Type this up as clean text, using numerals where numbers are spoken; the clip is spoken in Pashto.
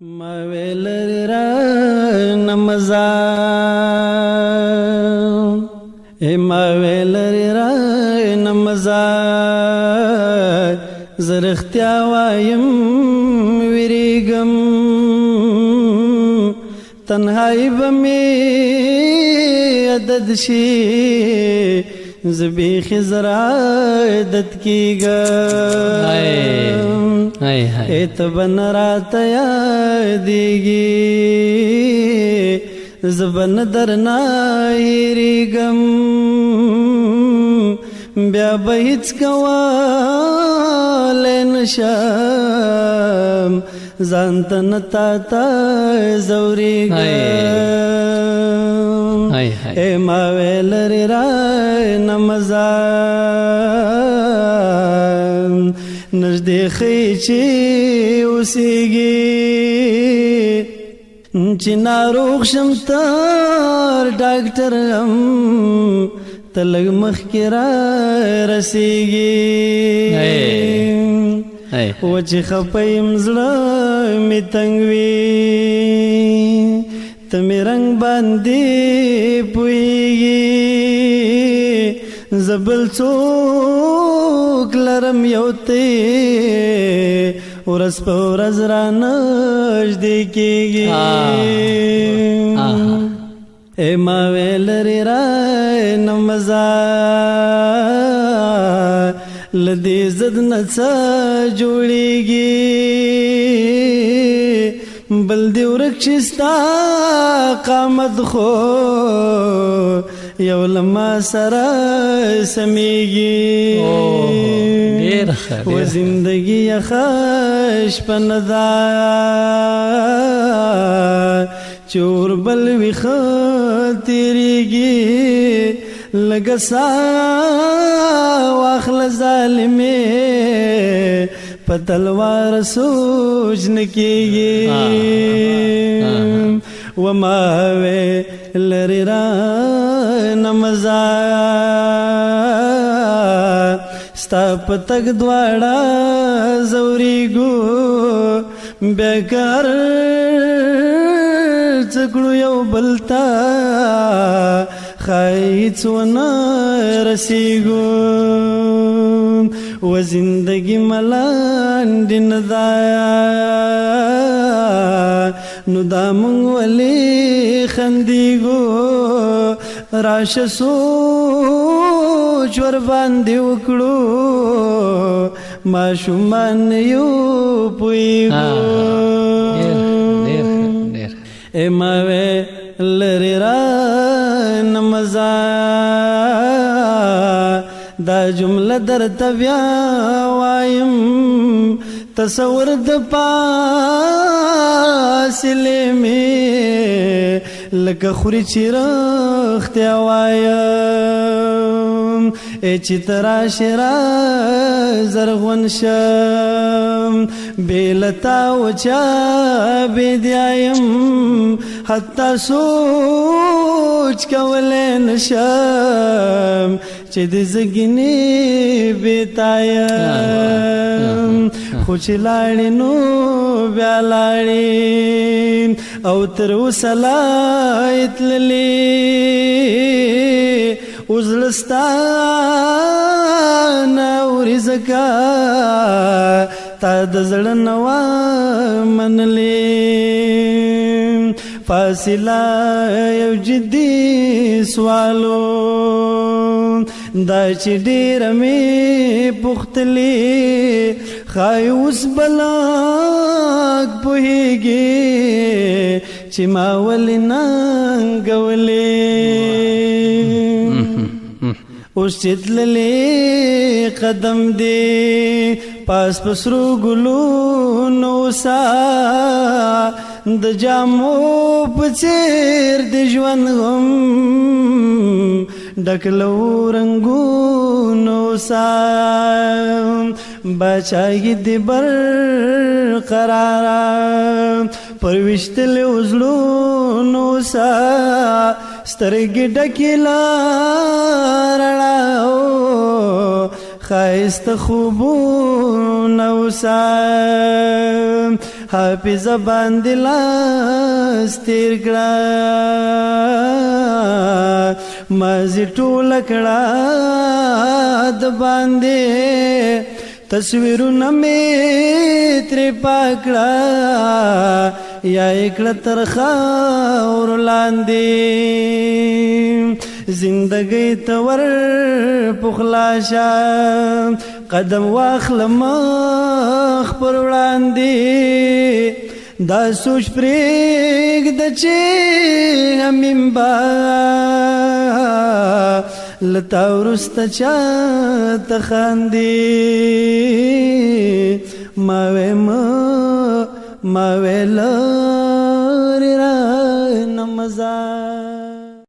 ما ویل را نمزا ما ویل را نمزا زرختیا وایم ویریګم تنهایی بمی عدد شي زبی خزرا عدد کیګم ایت بن رات یادیږي زبن درنا هیریګم بیا به هیڅ کولی نشم ځان ته نه تا ته ځورېږم ای ما ویلرې را نمزه نږدې ښیي چې اوسېږي چې ناروغ شم تر ډاکټر هم ته لږ مخکې را رسېږي و چې خفه یم زړه مې تنګ وي ته مې رنګ باندې پوهېږي زه بل څوک لرم یو ته ورځ په ورځ را نږدې کېږي ای ما ویلرې را نمزه له دې ضد نه څه جوړېږي بل دې ورک شي ستا قامت خو یو له ما سره سمیږي و زندګي یې ښه شپه نه ده چې اوربل وي ښه تېرېږي لږه ساه واخله ظالمې په تلوار سوچ نه کېږي وما ویلرې را نمزه ستا په تګ دواړه ځورېږو بیا که هر څه کړو یو بل ته ښایي هېڅ ونه رسېږو و زندګي ملانډې نه ده نو دا مونږ ولې خندېږو راشه سوچ ورباندې وکړو ماشومان یو پوهېږو ای ما ویلرې را نمزه دا جمله درته بیا وایم تصور د فاصلې مې لکه خوري چې رښتیا وایم ای چې ته راشې را زرغون شم بې له تا وچا بېدیا یم حتی سوچ کولی نشم چې د زګینې بېتا یم خو چې لاړې نو بیا لاړې او تر اوسه لا یې تللې اوس زړه ستا نه اوري ځکه تا د زړه نه ومنلې فاصله یو جدي سوالو دا چې ډېره مې پوښتلې ښایي اوس به لږ پوهېږي چې ما ولې ننګولې اوس چې تللې قدم دې پاس په سرو ګلونو سا د جامو په څېر د ژوند هم ډک له رنګونو سا بچایي دې برقراره پر ویشتلو زړونو سا سترګې ډکې له رڼاو خایست خوبونه وسه حافظه باندې لاس تیر کړه مازی ټوله کړه د باندې تصویرونه مې ترې پاک کړه یا یې کړه تر خاورو لاندې زندګۍ ته ور پخلا شه قدم واخله مخ پر وړاندې دا سوچ پرېږده چې همیم به له تا وروسته چاته خاندي ما وې لرې رانه مزه